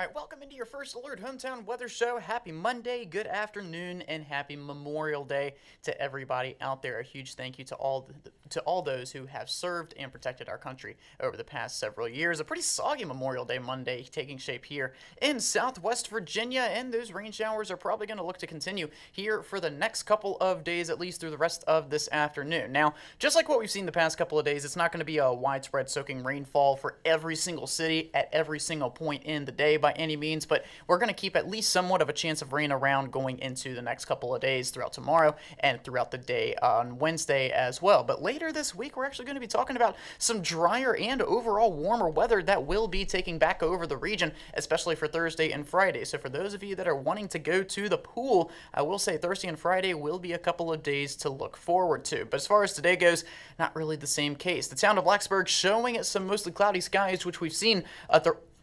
right, welcome into your first Alert Hometown Weather Show. Happy Monday, good afternoon, and happy Memorial Day to everybody out there. A huge thank you to all those who have served and protected our country over the past several years. A pretty soggy Memorial Day Monday taking shape here in Southwest Virginia, and those rain showers are probably going to look to continue here for the next couple of days, at least through the rest of this afternoon. Now, just like what we've seen the past couple of days, it's not going to be a widespread soaking rainfall for every single city at every single point in the day by any means, but we're going to keep at least somewhat of a chance of rain around going into the next couple of days throughout tomorrow and throughout the day on Wednesday as well. But later this week, we're actually going to be talking about some drier and overall warmer weather that will be taking back over the region, especially for Thursday and Friday. So for those of you that are wanting to go to the pool, I will say Thursday and Friday will be a couple of days to look forward to. But as far as today goes, not really the same case. The town of Blacksburg showing some mostly cloudy skies, which we've seen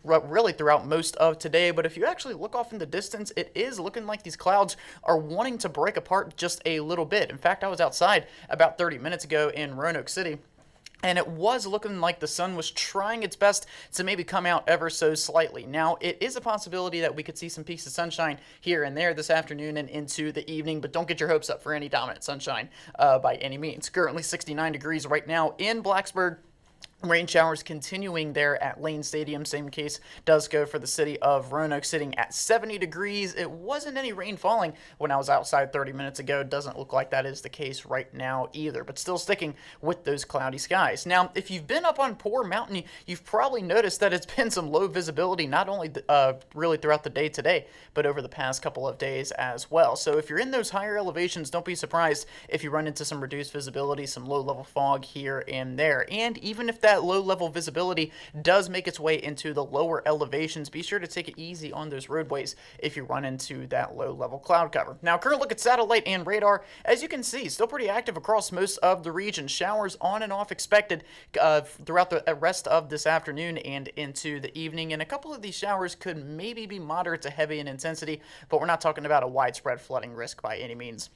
really throughout most of today. But if you actually look off in the distance, it is looking like these clouds are wanting to break apart just a little bit. In fact, I was outside about 30 minutes ago in Roanoke City, and it was looking like the sun was trying its best to maybe come out ever so slightly. Now, it is a possibility that we could see some peaks of sunshine here and there this afternoon and into the evening, but don't get your hopes up for any dominant sunshine by any means. Currently 69 degrees right now in Blacksburg. Rain showers continuing there at Lane Stadium. Same case does go for the city of Roanoke, sitting at 70 degrees. It wasn't any rain falling when I was outside 30 minutes ago. Doesn't look like that is the case right now either, but still sticking with those cloudy skies. Now, if you've been up on Poor Mountain, you've probably noticed that it's been some low visibility, not only really throughout the day today, but over the past couple of days as well. So if you're in those higher elevations, don't be surprised if you run into some reduced visibility, some low-level fog here and there. And even if that low-level visibility does make its way into the lower elevations, be sure to take it easy on those roadways if you run into that low-level cloud cover. Now, current look at satellite and radar. As you can see, still pretty active across most of the region. Showers on and off expected throughout the rest of this afternoon and into the evening, and a couple of these showers could maybe be moderate to heavy in intensity, but we're not talking about a widespread flooding risk by any means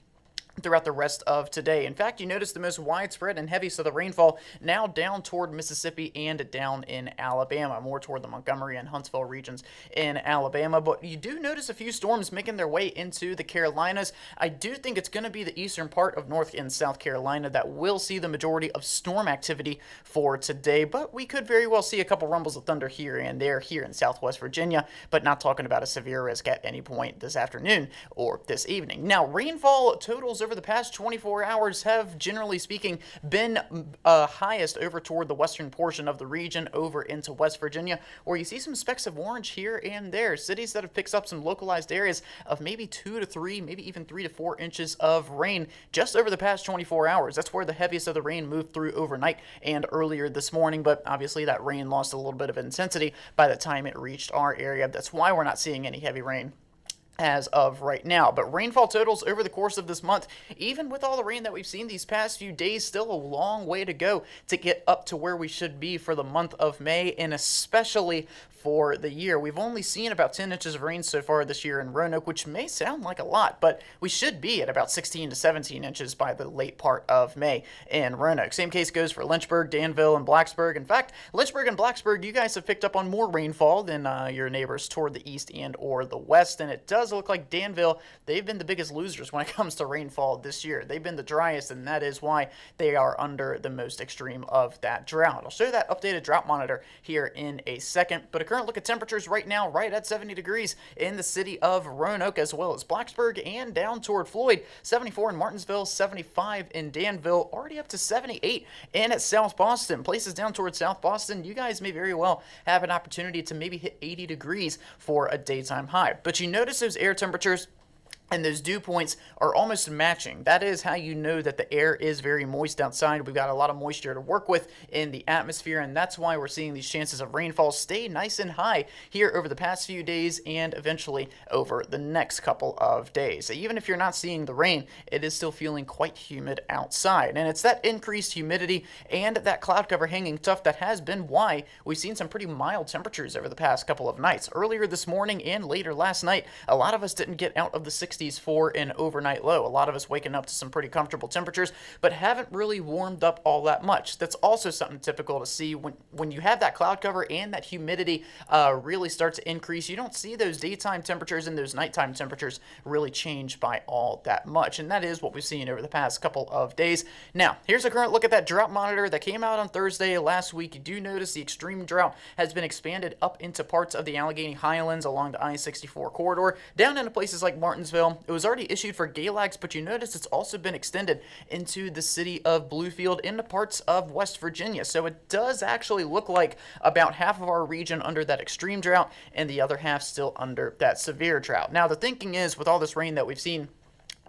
throughout the rest of today. In fact, you notice the most widespread and heavy of the rainfall now down toward Mississippi and down in Alabama, more toward the Montgomery and Huntsville regions in Alabama. But you do notice a few storms making their way into the Carolinas. I do think it's going to be the eastern part of North and South Carolina that will see the majority of storm activity for today, but we could very well see a couple rumbles of thunder here and there here in Southwest Virginia, but not talking about a severe risk at any point this afternoon or this evening. Now, rainfall totals over the past 24 hours have, generally speaking, been highest over toward the western portion of the region over into West Virginia, where you see some specks of orange here and there. Cities that have picked up some localized areas of maybe 2 to 3, maybe even 3 to 4 inches of rain just over the past 24 hours. That's where the heaviest of the rain moved through overnight and earlier this morning, but obviously that rain lost a little bit of intensity by the time it reached our area. That's why we're not seeing any heavy rain as of right now. But rainfall totals over the course of this month, even with all the rain that we've seen these past few days, still a long way to go to get up to where we should be for the month of May, and especially for the year. We've only seen about 10 inches of rain so far this year in Roanoke, which may sound like a lot, but we should be at about 16 to 17 inches by the late part of May in Roanoke. Same case goes for Lynchburg, Danville, and Blacksburg. In fact, Lynchburg and Blacksburg, you guys have picked up on more rainfall than your neighbors toward the east and or the west, and it does look like Danville, they've been the biggest losers when it comes to rainfall this year. They've been the driest, and that is why they are under the most extreme of that drought. I'll show you that updated drought monitor here in a second, but a current look at temperatures right now, right at 70 degrees in the city of Roanoke, as well as Blacksburg and down toward Floyd. 74 in Martinsville, 75 in Danville, already up to 78 in at South Boston. Places down toward South Boston, you guys may very well have an opportunity to maybe hit 80 degrees for a daytime high. But you notice those air temperatures and those dew points are almost matching. That is how you know that the air is very moist outside. We've got a lot of moisture to work with in the atmosphere, and that's why we're seeing these chances of rainfall stay nice and high here over the past few days and eventually over the next couple of days. So even if you're not seeing the rain, it is still feeling quite humid outside. And it's that increased humidity and that cloud cover hanging tough that has been why we've seen some pretty mild temperatures over the past couple of nights. Earlier this morning and later last night, a lot of us didn't get out of the 60s 60s for an overnight low. A lot of us waking up to some pretty comfortable temperatures, but haven't really warmed up all that much. That's also something typical to see when you have that cloud cover and that humidity really start to increase. You don't see those daytime temperatures and those nighttime temperatures really change by all that much, and that is what we've seen over the past couple of days. Now, here's a current look at that drought monitor that came out on Thursday last week. You do notice the extreme drought has been expanded up into parts of the Allegheny Highlands along the I-64 corridor, down into places like Martinsville. It was already issued for Galax, but you notice it's also been extended into the city of Bluefield, into parts of West Virginia. So it does actually look like about half of our region under that extreme drought and the other half still under that severe drought. Now, the thinking is, with all this rain that we've seen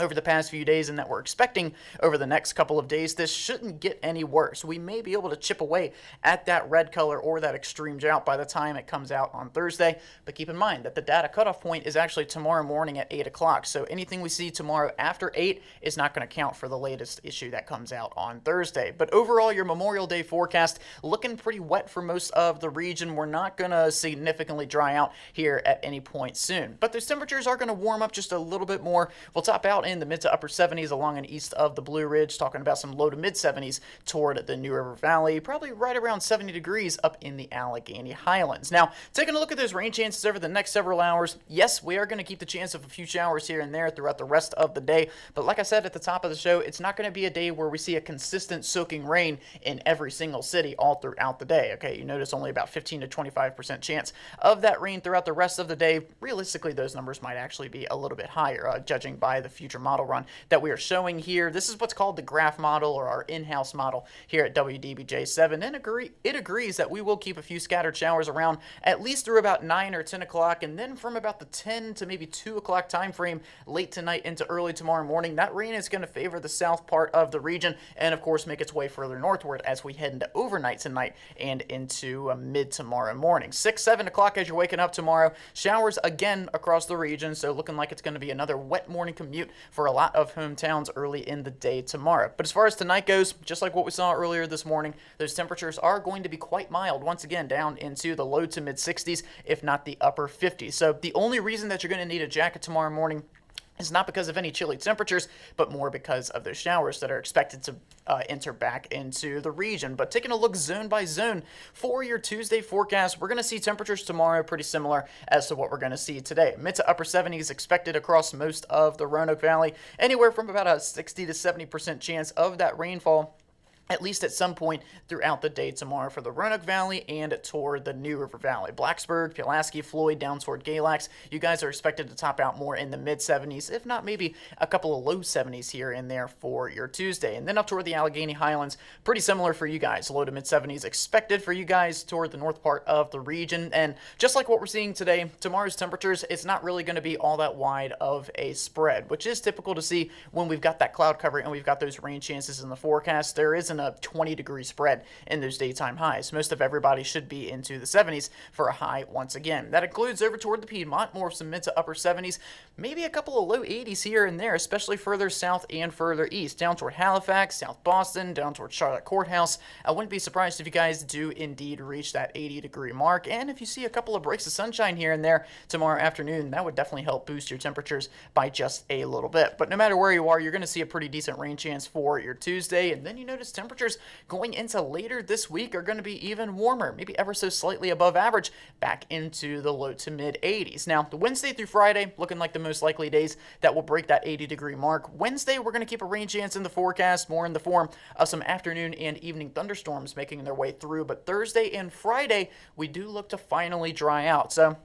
over the past few days and that we're expecting over the next couple of days, this shouldn't get any worse. We may be able to chip away at that red color or that extreme drought by the time it comes out on Thursday, but keep in mind that the data cutoff point is actually tomorrow morning at 8 o'clock, so anything we see tomorrow after 8 is not going to count for the latest issue that comes out on Thursday. But overall, your Memorial Day forecast looking pretty wet for most of the region. We're not going to significantly dry out here at any point soon, but those temperatures are going to warm up just a little bit more. We'll top out in the mid to upper 70s along and east of the Blue Ridge, talking about some low to mid 70s toward the New River Valley, probably right around 70 degrees up in the Allegheny Highlands. Now, taking a look at those rain chances over the next several hours, yes, we are going to keep the chance of a few showers here and there throughout the rest of the day, but like I said at the top of the show, it's not going to be a day where we see a consistent soaking rain in every single city all throughout the day. Okay, you notice only about 15 to 25% chance of that rain throughout the rest of the day. Realistically, those numbers might actually be a little bit higher, judging by the future model run that we are showing here. This is what's called the graph model, or our in-house model here at WDBJ7, and it agrees that we will keep a few scattered showers around at least through about 9 or 10 o'clock, and then from about the 10 to maybe 2 o'clock time frame late tonight into early tomorrow morning, that rain is going to favor the south part of the region and of course make its way further northward as we head into overnight tonight and into mid tomorrow morning. 6-7 o'clock as you're waking up tomorrow, showers again across the region, so looking like it's going to be another wet morning commute for a lot of hometowns early in the day tomorrow. But as far as tonight goes, just like what we saw earlier this morning, those temperatures are going to be quite mild once again, down into the low to mid 60s, if not the upper 50s. So the only reason that you're going to need a jacket tomorrow morning is not because of any chilly temperatures, but more because of the showers that are expected to enter back into the region. But taking a look zone by zone for your Tuesday forecast, we're going to see temperatures tomorrow pretty similar as to what we're going to see today. Mid to upper 70s expected across most of the Roanoke Valley, anywhere from about a 60 to 70% chance of that rainfall at least at some point throughout the day tomorrow for the Roanoke Valley and toward the New River Valley. Blacksburg, Pulaski, Floyd, down toward Galax, you guys are expected to top out more in the mid-70s, if not maybe a couple of low 70s here and there for your Tuesday. And then up toward the Allegheny Highlands, pretty similar for you guys. Low to mid-70s expected for you guys toward the north part of the region. And just like what we're seeing today, tomorrow's temperatures, it's not really going to be all that wide of a spread, which is typical to see when we've got that cloud cover and we've got those rain chances in the forecast. There isn't a 20-degree spread in those daytime highs. Most of everybody should be into the 70s for a high once again. That includes over toward the Piedmont, more of some mid to upper 70s, maybe a couple of low 80s here and there, especially further south and further east, down toward Halifax, South Boston, down toward Charlotte Courthouse. I wouldn't be surprised if you guys do indeed reach that 80-degree mark, and if you see a couple of breaks of sunshine here and there tomorrow afternoon, that would definitely help boost your temperatures by just a little bit. But no matter where you are, you're going to see a pretty decent rain chance for your Tuesday, and then you notice temperatures going into later this week are going to be even warmer, maybe ever so slightly above average, back into the low to mid 80s. Now, the Wednesday through Friday looking like the most likely days that will break that 80-degree mark. Wednesday, we're going to keep a rain chance in the forecast, more in the form of some afternoon and evening thunderstorms making their way through. But Thursday and Friday, we do look to finally dry out. So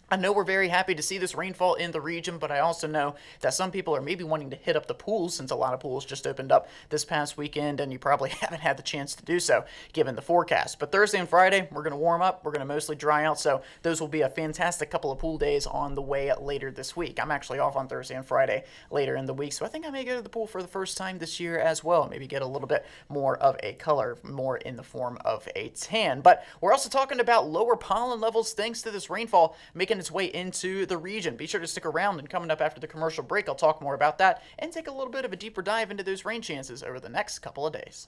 I know we're very happy to see this rainfall in the region, but I also know that some people are maybe wanting to hit up the pools, since a lot of pools just opened up this past weekend, and you probably haven't had the chance to do so given the forecast. But Thursday and Friday, we're going to warm up. We're going to mostly dry out, so those will be a fantastic couple of pool days on the way later this week. I'm actually off on Thursday and Friday later in the week, so I think I may go to the pool for the first time this year as well. Maybe get a little bit more of a color, more in the form of a tan. But we're also talking about lower pollen levels thanks to this rainfall making its way into the region. Be sure to stick around, and coming up after the commercial break, I'll talk more about that and take a little bit of a deeper dive into those rain chances over the next couple of days.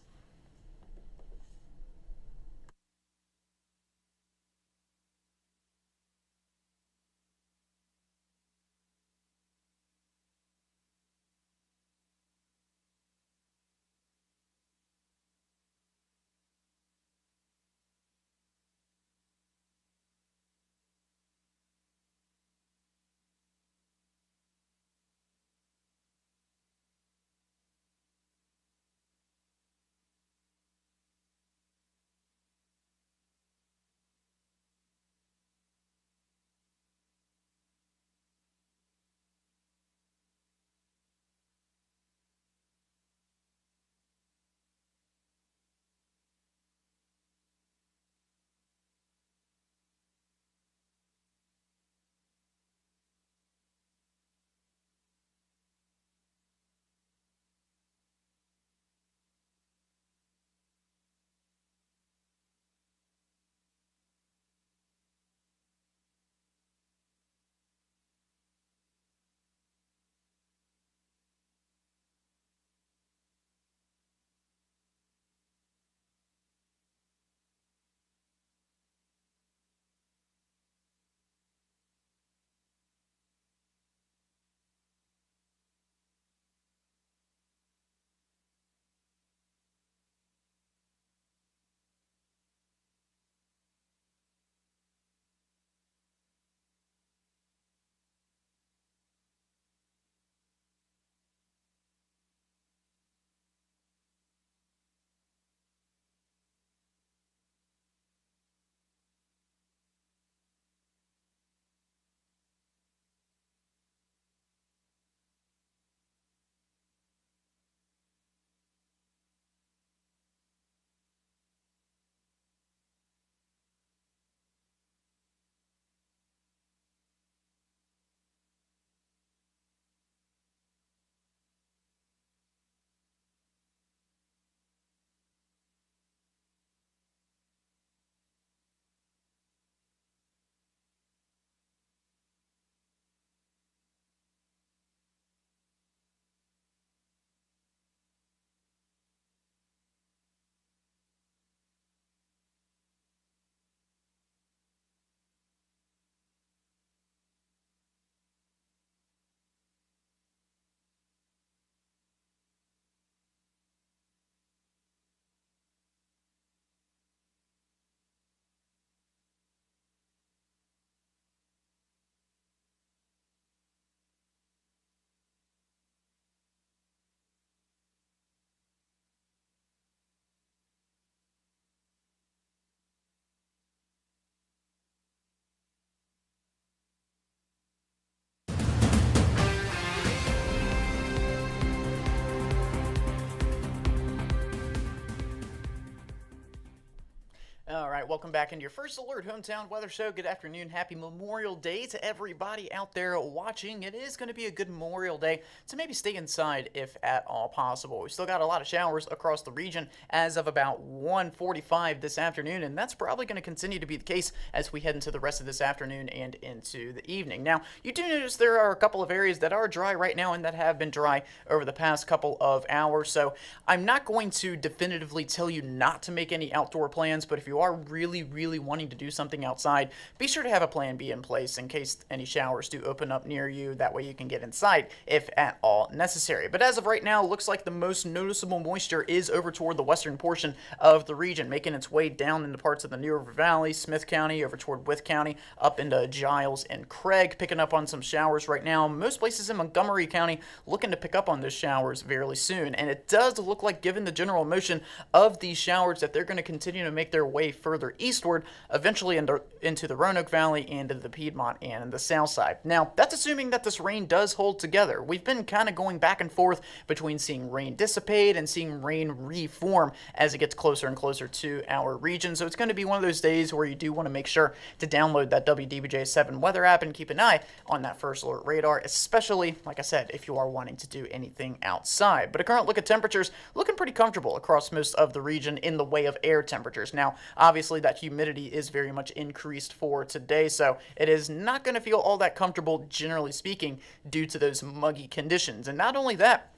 All right, welcome back into your first Alert Hometown Weather Show. Good afternoon. Happy Memorial Day to everybody out there watching. It is going to be a good Memorial Day, so maybe stay inside if at all possible. We still got a lot of showers across the region as of about 1:45 this afternoon, and that's probably going to continue to be the case as we head into the rest of this afternoon and into the evening. Now, you do notice there are a couple of areas that are dry right now and that have been dry over the past couple of hours, so I'm not going to definitively tell you not to make any outdoor plans, but if you are really wanting to do something outside, be sure to have a plan B in place in case any showers do open up near you. That way you can get inside if at all necessary. But as of right now, looks like the most noticeable moisture is over toward the western portion of the region, making its way down into parts of the New River Valley, Smith County, over toward Wythe County, up into Giles and Craig, picking up on some showers right now. Most places in Montgomery County looking to pick up on those showers fairly soon. And it does look like, given the general motion of these showers, that they're going to continue to make their way further eastward, eventually into the Roanoke Valley and into the Piedmont and the south side. Now, that's assuming that this rain does hold together. We've been kind of going back and forth between seeing rain dissipate and seeing rain reform as it gets closer and closer to our region. So it's going to be one of those days where you do want to make sure to download that WDBJ7 weather app and keep an eye on that first alert radar, especially, like I said, if you are wanting to do anything outside. But a current look at temperatures looking pretty comfortable across most of the region in the way of air temperatures. Now, obviously, that humidity is very much increased for today, so it is not going to feel all that comfortable, generally speaking, due to those muggy conditions. And not only that,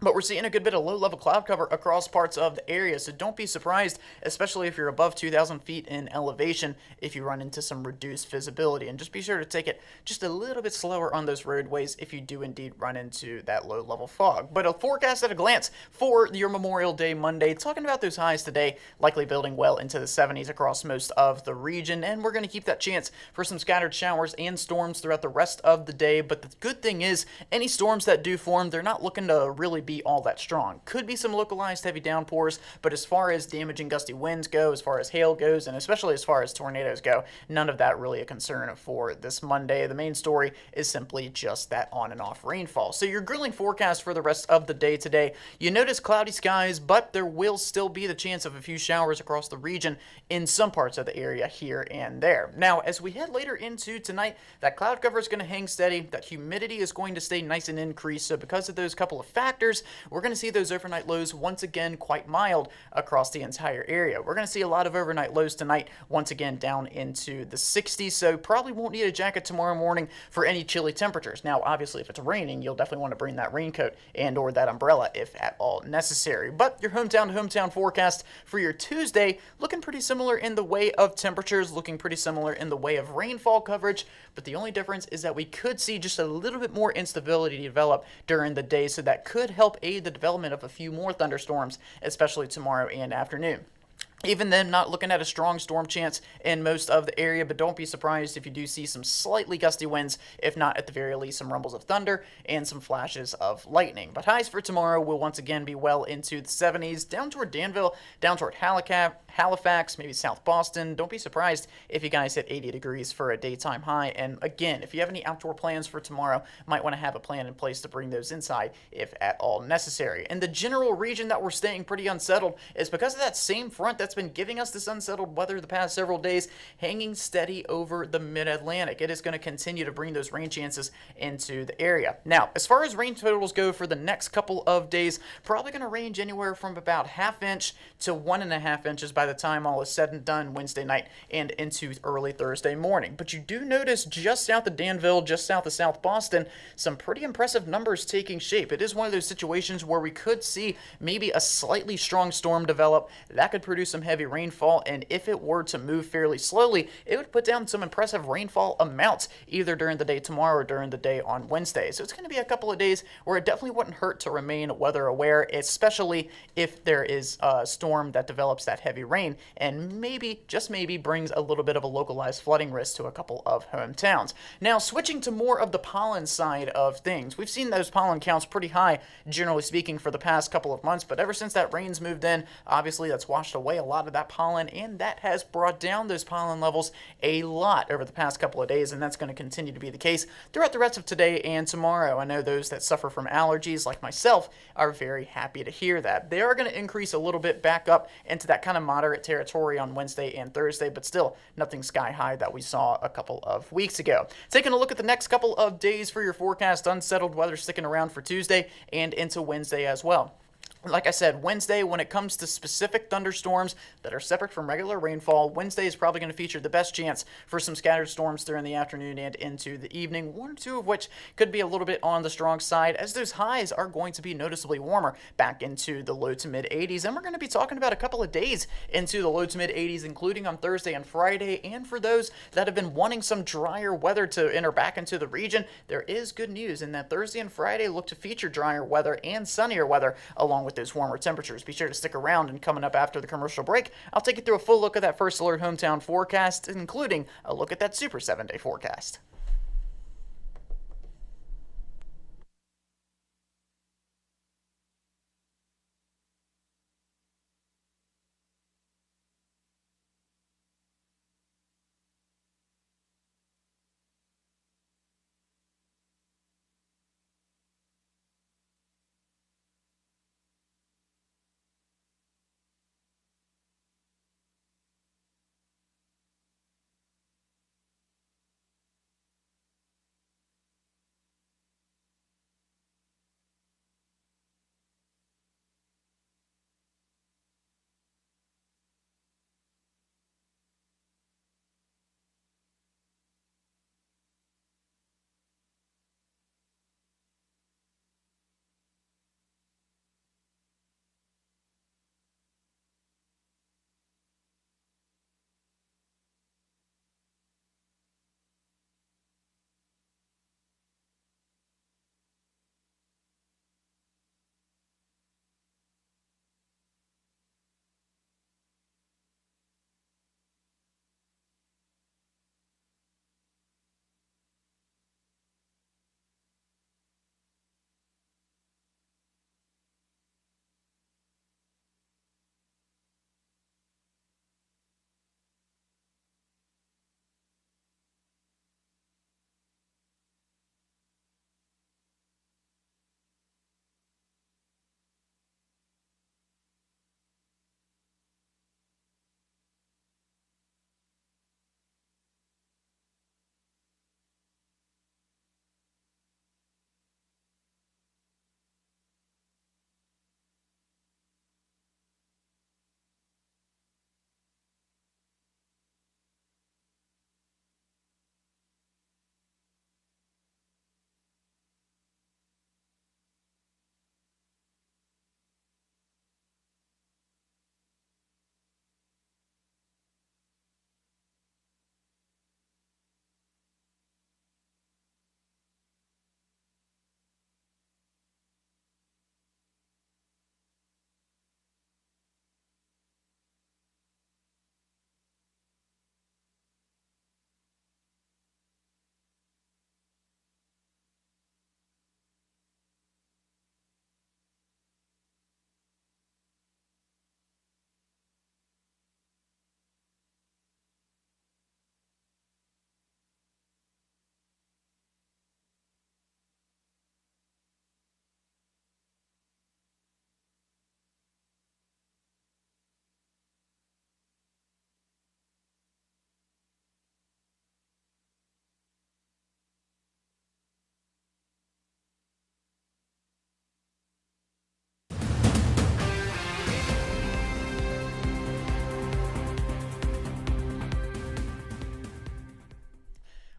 but we're seeing a good bit of low-level cloud cover across parts of the area, so don't be surprised, especially if you're above 2,000 feet in elevation, if you run into some reduced visibility. And just be sure to take it just a little bit slower on those roadways if you do indeed run into that low-level fog. But a forecast at a glance for your Memorial Day Monday, talking about those highs today, likely building well into the 70s across most of the region, and we're going to keep that chance for some scattered showers and storms throughout the rest of the day. But the good thing is, any storms that do form, they're not looking to really be all that strong. Could be some localized heavy downpours, but as far as damaging gusty winds go, as far as hail goes, and especially as far as tornadoes go, none of that really a concern for this Monday. The main story is simply just that on and off rainfall. So your grilling forecast for the rest of the day today, you notice cloudy skies, but there will still be the chance of a few showers across the region in some parts of the area here and there. Now, as we head later into tonight, that cloud cover is going to hang steady. That humidity is going to stay nice and increased. So because of those couple of factors, we're going to see those overnight lows once again quite mild across the entire area. We're going to see a lot of overnight lows tonight, once again down into the 60s, so probably won't need a jacket tomorrow morning for any chilly temperatures. Now, obviously, if it's raining, you'll definitely want to bring that raincoat and or that umbrella if at all necessary. But your hometown to hometown forecast for your Tuesday looking pretty similar in the way of temperatures, looking pretty similar in the way of rainfall coverage, but the only difference is that we could see just a little bit more instability develop during the day, so that could help aid the development of a few more thunderstorms, especially tomorrow and afternoon. Even then, not looking at a strong storm chance in most of the area, but don't be surprised if you do see some slightly gusty winds, if not at the very least some rumbles of thunder and some flashes of lightning. But highs for tomorrow will once again be well into the 70s, down toward Danville, down toward Halifax, maybe South Boston. Don't be surprised if you guys hit 80 degrees for a daytime high. And again, if you have any outdoor plans for tomorrow, might want to have a plan in place to bring those inside if at all necessary. And the general region that we're staying pretty unsettled is because of that same front that's been giving us this unsettled weather the past several days, hanging steady over the mid-Atlantic. It is going to continue to bring those rain chances into the area. Now, as far as rain totals go for the next couple of days, probably going to range anywhere from about ½ inch to 1.5 inches by the time all is said and done Wednesday night and into early Thursday morning. But you do notice just south of Danville, just south of South Boston, some pretty impressive numbers taking shape. It is one of those situations where we could see maybe a slightly strong storm develop that could produce some heavy rainfall, and if it were to move fairly slowly, it would put down some impressive rainfall amounts either during the day tomorrow or during the day on Wednesday. So it's going to be a couple of days where it definitely wouldn't hurt to remain weather aware, especially if there is a storm that develops that heavy rain and maybe, just maybe, brings a little bit of a localized flooding risk to a couple of hometowns. Now, switching to more of the pollen side of things, we've seen those pollen counts pretty high, generally speaking, for the past couple of months, but ever since that rain's moved in, obviously that's washed away a lot of that pollen, and that has brought down those pollen levels a lot over the past couple of days, and that's going to continue to be the case throughout the rest of today and tomorrow. I know those that suffer from allergies like myself are very happy to hear that. They are going to increase a little bit back up into that kind of moderate territory on Wednesday and Thursday, but still nothing sky high that we saw a couple of weeks ago. Taking a look at the next couple of days for your forecast, unsettled weather sticking around for Tuesday and into Wednesday as well. Like I said, Wednesday, when it comes to specific thunderstorms that are separate from regular rainfall, Wednesday is probably going to feature the best chance for some scattered storms during the afternoon and into the evening, one or two of which could be a little bit on the strong side, as those highs are going to be noticeably warmer back into the low to mid 80s. And we're going to be talking about a couple of days into the low to mid 80s, including on Thursday and Friday. And for those that have been wanting some drier weather to enter back into the region, there is good news in that Thursday and Friday look to feature drier weather and sunnier weather along with those warmer temperatures. Be sure to stick around, and coming up after the commercial break, I'll take you through a full look at that First Alert Hometown forecast, including a look at that Super 7-day forecast.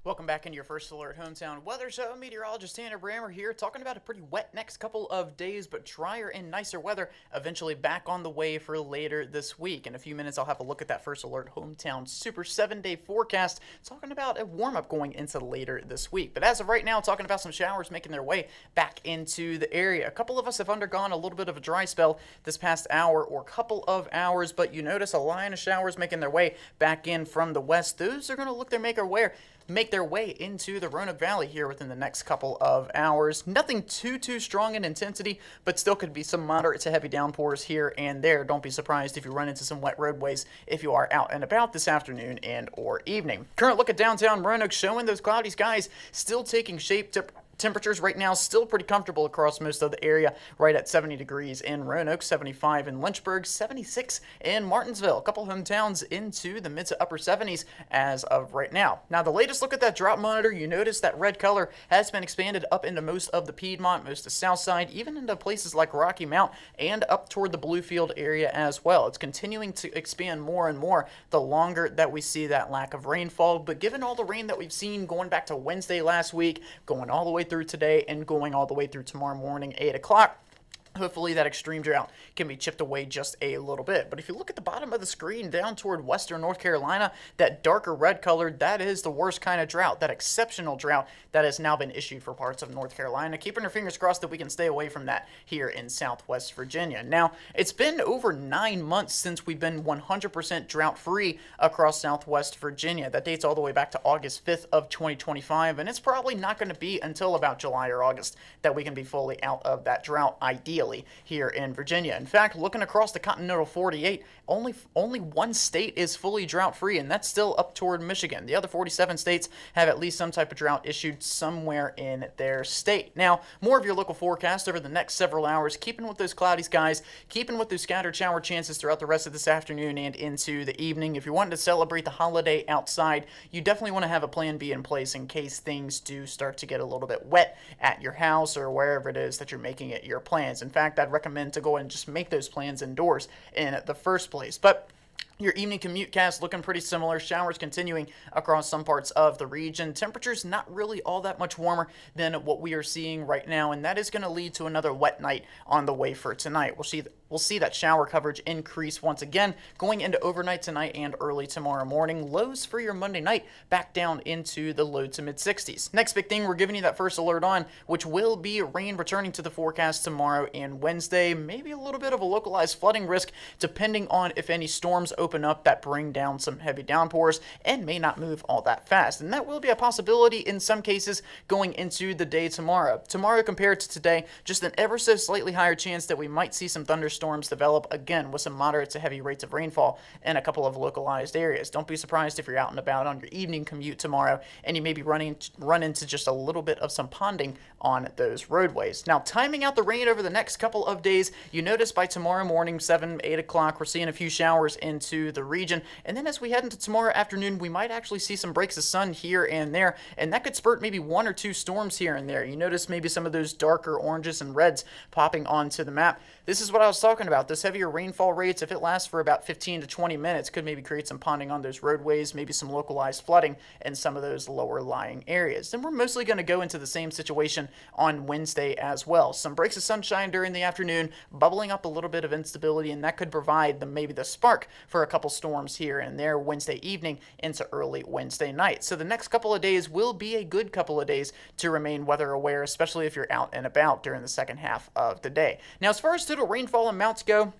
Welcome back into your First Alert Hometown Weather Show. Meteorologist Tanner Brammer here, talking about a pretty wet next couple of days, but drier and nicer weather eventually back on the way for later this week. In a few minutes, I'll have a look at that First Alert Hometown Super 7-day forecast, talking about a warm-up going into later this week. But as of right now, talking about some showers making their way back into the area. A couple of us have undergone a little bit of a dry spell this past hour or couple of hours, but you notice a line of showers making their way back in from the west. Those are going to look their make their way make their way into the Roanoke Valley here within the next couple of hours. Nothing too strong in intensity, but still could be some moderate to heavy downpours here and there. Don't be surprised if you run into some wet roadways if you are out and about this afternoon and or evening. Current look at downtown Roanoke showing those cloudy skies still taking shape. Temperatures right now still pretty comfortable across most of the area, right at 70 degrees in Roanoke, 75 in Lynchburg, 76 in Martinsville. A couple hometowns into the mid to upper 70s as of right now. Now, the latest look at that drought monitor, you notice that red color has been expanded up into most of the Piedmont, most of the south side, even into places like Rocky Mount and up toward the Bluefield area as well. It's continuing to expand more and more the longer that we see that lack of rainfall. But given all the rain that we've seen going back to Wednesday last week, going all the way through today and going all the way through tomorrow morning, 8 o'clock, hopefully that extreme drought can be chipped away just a little bit. But if you look at the bottom of the screen down toward western North Carolina, that darker red colored, that is the worst kind of drought, that exceptional drought that has now been issued for parts of North Carolina. Keeping our fingers crossed that we can stay away from that here in Southwest Virginia. Now, it's been over 9 months since we've been 100% drought free across Southwest Virginia. That dates all the way back to August 5th of 2025, and it's probably not going to be until about July or August that we can be fully out of that drought, ideally, here in Virginia. In fact, looking across the continental 48, only one state is fully drought-free, and that's still up toward Michigan. The other 47 states have at least some type of drought issued somewhere in their state. Now, more of your local forecast over the next several hours, keeping with those cloudy skies, keeping with those scattered shower chances throughout the rest of this afternoon and into the evening. If you're wanting to celebrate the holiday outside, you definitely want to have a plan B in place in case things do start to get a little bit wet at your house or wherever it is that you're making it your plans. In fact, I'd recommend to go and just make those plans indoors in the first place. But your evening commute cast looking pretty similar. Showers continuing across some parts of the region. Temperatures not really all that much warmer than what we are seeing right now, and that is going to lead to another wet night on the way for tonight. We'll see that shower coverage increase once again going into overnight tonight and early tomorrow morning. Lows for your Monday night back down into the low to mid 60s. Next big thing we're giving you that first alert on, which will be rain returning to the forecast tomorrow and Wednesday. Maybe a little bit of a localized flooding risk depending on if any storms open up that bring down some heavy downpours and may not move all that fast. And that will be a possibility in some cases going into the day tomorrow. Tomorrow compared to today, just an ever so slightly higher chance that we might see some thunderstorms develop again with some moderate to heavy rates of rainfall in a couple of localized areas. Don't be surprised if you're out and about on your evening commute tomorrow and you may be run into just a little bit of some ponding on those roadways. Now, timing out the rain over the next couple of days, you notice by tomorrow morning, 7, 8 o'clock, we're seeing a few showers into the region. And then as we head into tomorrow afternoon, we might actually see some breaks of sun here and there, and that could spurt maybe 1 or 2 storms here and there. You notice maybe some of those darker oranges and reds popping onto the map. This is what I was talking about. This heavier rainfall rates, if it lasts for about 15 to 20 minutes, could maybe create some ponding on those roadways, maybe some localized flooding in some of those lower lying areas. And we're mostly going to go into the same situation on Wednesday as well. Some breaks of sunshine during the afternoon, bubbling up a little bit of instability, and that could provide maybe the spark for a couple storms here and there Wednesday evening into early Wednesday night. So the next couple of days will be a good couple of days to remain weather aware, especially if you're out and about during the second half of the day. Now, as far as total rainfall amounts go,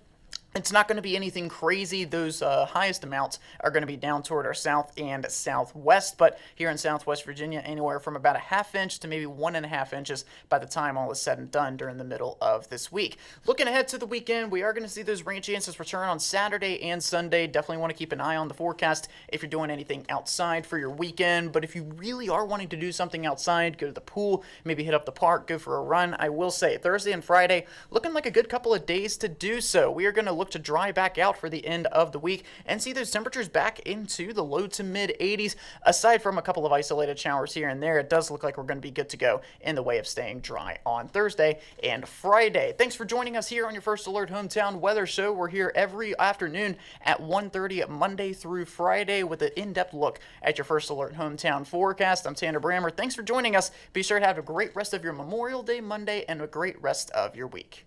it's not going to be anything crazy. Those highest amounts are going to be down toward our south and southwest, but here in Southwest Virginia, anywhere from about a ½ inch to maybe 1½ inches by the time all is said and done during the middle of this week. Looking ahead to the weekend, we are going to see those rain chances return on Saturday and Sunday. Definitely want to keep an eye on the forecast if you're doing anything outside for your weekend, but if you really are wanting to do something outside, go to the pool, maybe hit up the park, go for a run, I will say Thursday and Friday looking like a good couple of days to do so. We are going to look to dry back out for the end of the week and see those temperatures back into the low to mid 80s. Aside from a couple of isolated showers here and there, it does look like we're going to be good to go in the way of staying dry on Thursday and Friday. Thanks for joining us here on your First Alert Hometown Weather Show. We're here every afternoon at 1:30 Monday through Friday with an in-depth look at your First Alert Hometown forecast. I'm Tanner Brammer. Thanks for joining us. Be sure to have a great rest of your Memorial Day Monday and a great rest of your week.